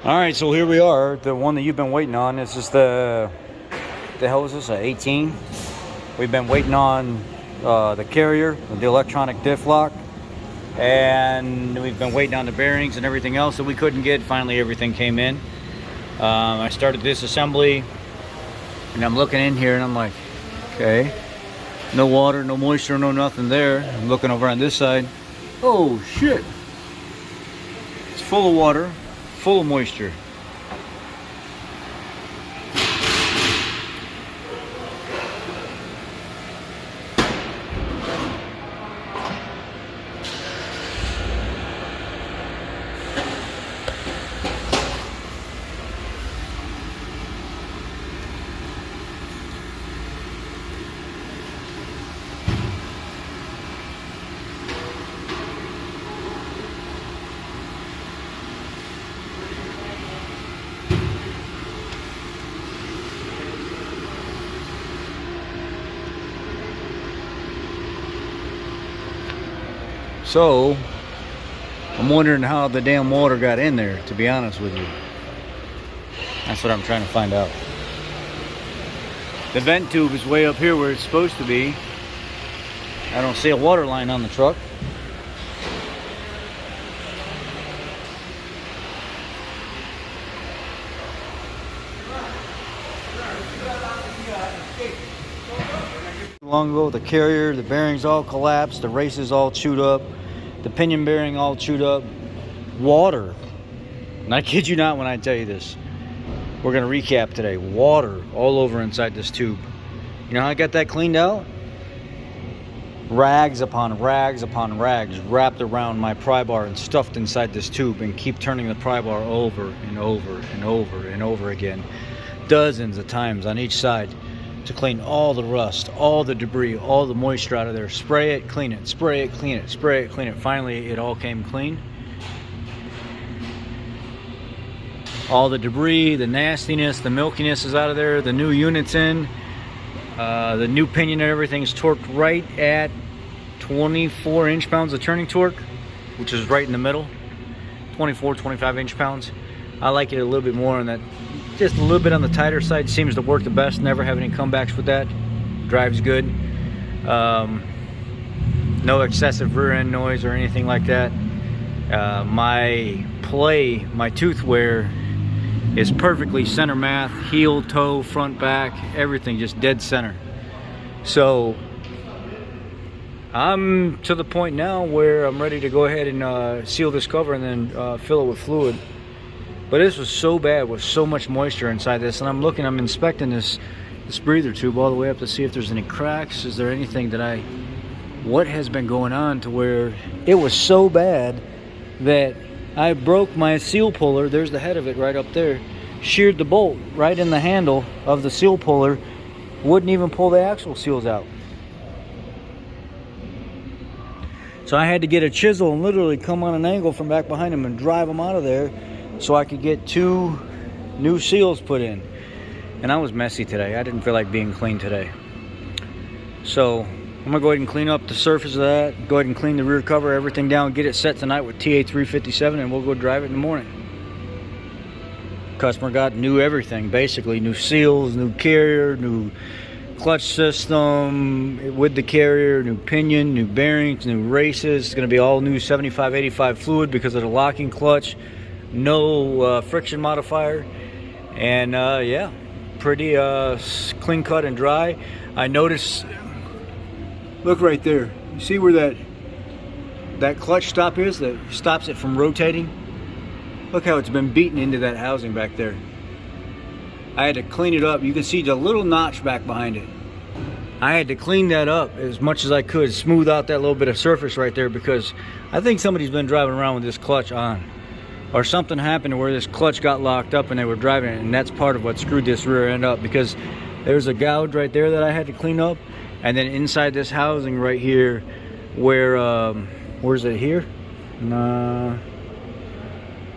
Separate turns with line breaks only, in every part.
All right, so here we are. The one that you've been waiting on. This is the hell is this? A 18. We've been waiting on the carrier, the electronic diff lock, and we've been waiting on the bearings and everything else that we couldn't get. Finally, everything came in. I started this assembly, and I'm looking in here, and I'm like, okay, no water, no moisture, no nothing there. I'm looking over on this side. Oh shit! It's full of water. Full of moisture. So, I'm wondering how the damn water got in there, to be honest with you. That's what I'm trying to find out. The vent tube is way up here where it's supposed to be. I don't see a water line on the truck. Long ago, the carrier, the bearings all collapsed, the races all chewed up, the pinion bearing all chewed up. Water, and I kid you not when I tell you this, we're going to recap today. Water all over inside this tube. You know how I got that cleaned out? Rags upon rags upon rags wrapped around my pry bar and stuffed inside this tube, and keep turning the pry bar over and over and over and over again, dozens of times on each side, to clean all the rust, all the debris, all the moisture out of there. Spray it, clean it, spray it, clean it, spray it, clean it. Finally, it all came clean. All the debris, the nastiness, the milkiness is out of there. The new unit's in. The new pinion and everything's torqued right at 24 inch-pounds of turning torque, which is right in the middle. 24, 25 inch-pounds. I like it a little bit more on that. Just a little bit on the tighter side seems to work the best. Never have any comebacks with that. Drives good. No excessive rear end noise or anything like that. My tooth wear is perfectly center math, heel, toe, front, back, everything just dead center. So I'm to the point now where I'm ready to go ahead and seal this cover and then fill it with fluid. But this was so bad with so much moisture inside this, and I'm inspecting this breather tube all the way up to see if there's any cracks. Is there anything what has been going on to where it was so bad that I broke my seal puller. There's the head of it right up there. Sheared the bolt right in the handle of the seal puller. Wouldn't even pull the axle seals out. So I had to get a chisel and literally come on an angle from back behind him and drive them out of there, so I could get 2 new seals put in. And I was messy today. I didn't feel like being clean today. So I'm gonna go ahead and clean up the surface of that, go ahead and clean the rear cover, everything down, get it set tonight with TA357, and we'll go drive it in the morning. Customer got new everything, basically. New seals, new carrier, new clutch system with the carrier, new pinion, new bearings, new races. It's gonna be all new 75-85 fluid because of the locking clutch. No friction modifier, and yeah, pretty clean cut and dry. I noticed, look right there, you see where that clutch stop is that stops it from rotating? Look how it's been beaten into that housing back there. I had to clean it up. You can see the little notch back behind it. I had to clean that up as much as I could, smooth out that little bit of surface right there, because I think somebody's been driving around with this clutch on. Or something happened to where this clutch got locked up and they were driving it, and that's part of what screwed this rear end up, because there's a gouge right there that I had to clean up, and then inside this housing right here where where's it here?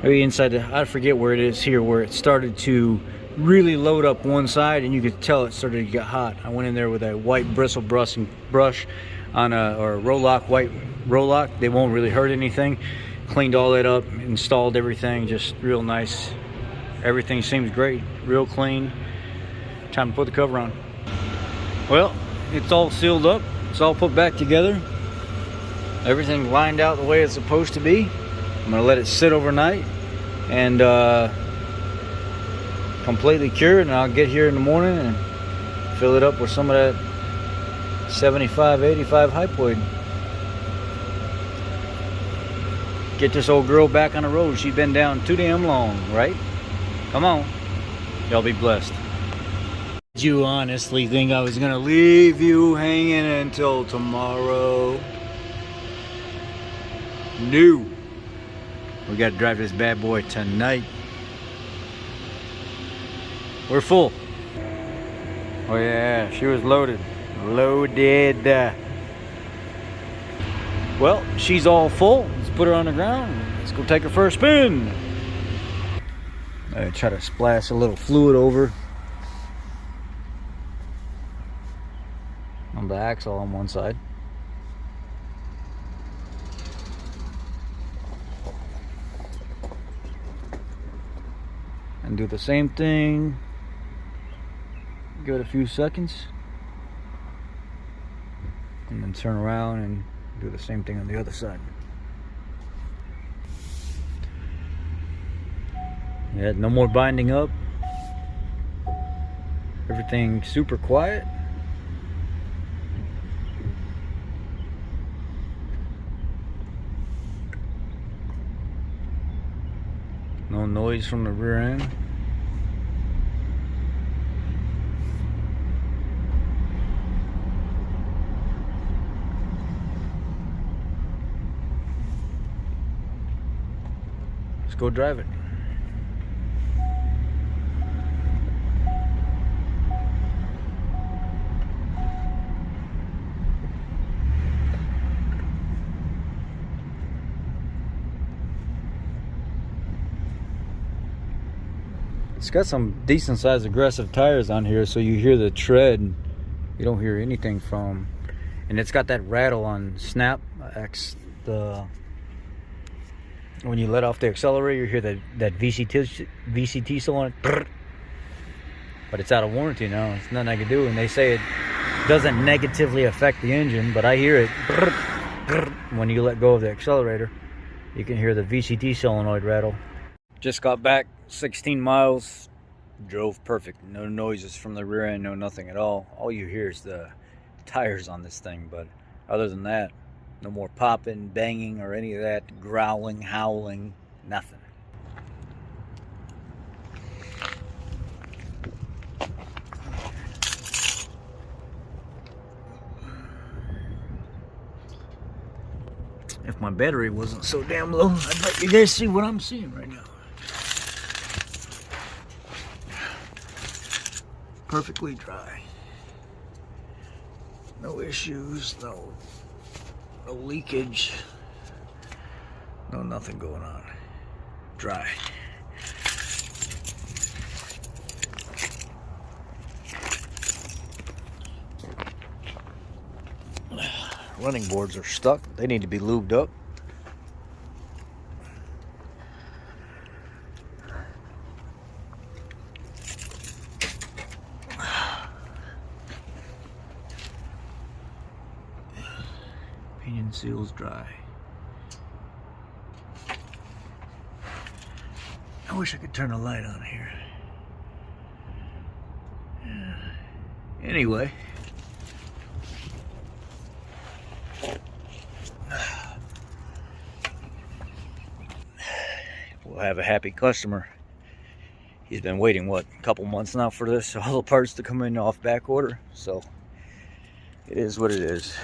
Maybe inside I forget where it is here, where it started to really load up one side, and you could tell it started to get hot. I went in there with a white bristle brush on a Roloc, white Roloc. They won't really hurt anything. Cleaned all that up, installed everything, just real nice Everything seems great, real clean. Time to put the cover on. Well, it's all sealed up. It's all put back together. Everything lined out the way it's supposed to be. I'm gonna let it sit overnight and completely cured, and I'll get here in the morning and fill it up with some of that 75, 85 hypoid. Get this old girl back on the road. She's been down too damn long, right? Come on. Y'all be blessed. Did you honestly think I was gonna leave you hanging until tomorrow? No. We gotta drive this bad boy tonight. We're full. Oh yeah, she was loaded. Loaded. Well, she's all full. Let's put her on the ground. Let's go take her for a spin. I try to splash a little fluid over on the axle on one side. And do the same thing. Give it a few seconds. And then turn around and do the same thing on the other side. Yeah, no more binding up. Everything super quiet. No noise from the rear end. Let's go drive it. It's got some decent sized aggressive tires on here, so you hear the tread. You don't hear anything from, and it's got that rattle on snap X. When you let off the accelerator, you hear that VCT still on it, but it's out of warranty now. It's nothing I can do, and they say it doesn't negatively affect the engine, but I hear it when you let go of the accelerator. You can hear the VCT solenoid rattle. Just got back 16 miles, drove perfect. No noises from the rear end, no nothing at all. All you hear is the tires on this thing, but other than that, no more popping, banging, or any of that growling, howling, nothing. If my battery wasn't so damn low, I'd let you guys see what I'm seeing right now. Perfectly dry. No issues, no leakage, no nothing going on. Dry. Running boards are stuck. They need to be lubed up. Pinion seals dry. I wish I could turn a light on here. Anyway. We'll have a happy customer. He's been waiting, what, a couple months now for this, all the parts to come in off back order. So it is what it is.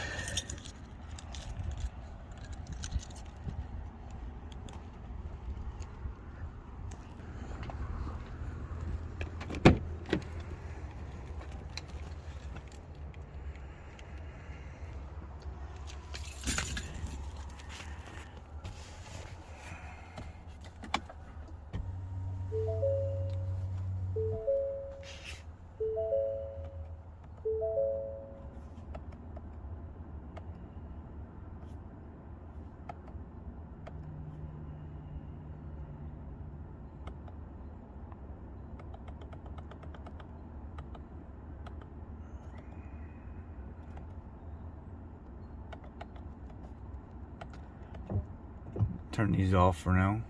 Turn these off for now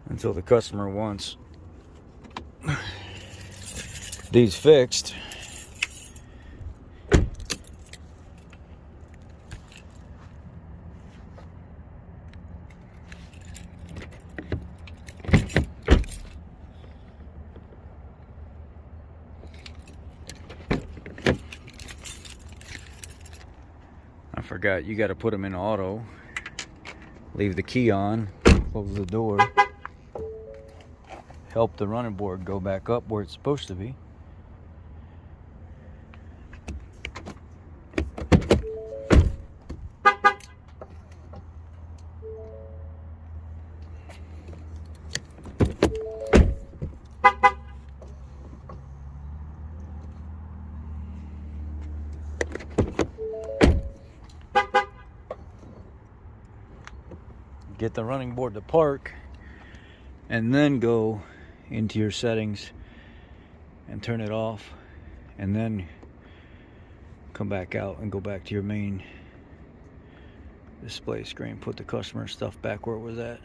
until the customer wants these fixed. I forgot, you got to put them in auto. Leave the key on, close the door. Help the running board go back up where it's supposed to be. Get the running board to park, and then go into your settings and turn it off, and then come back out and go back to your main display screen. Put the customer stuff back where it was at.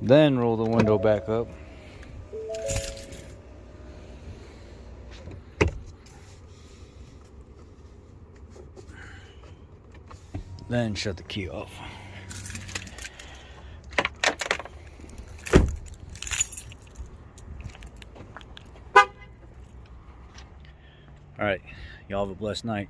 Then roll the window back up. Then shut the key off. All right, y'all have a blessed night.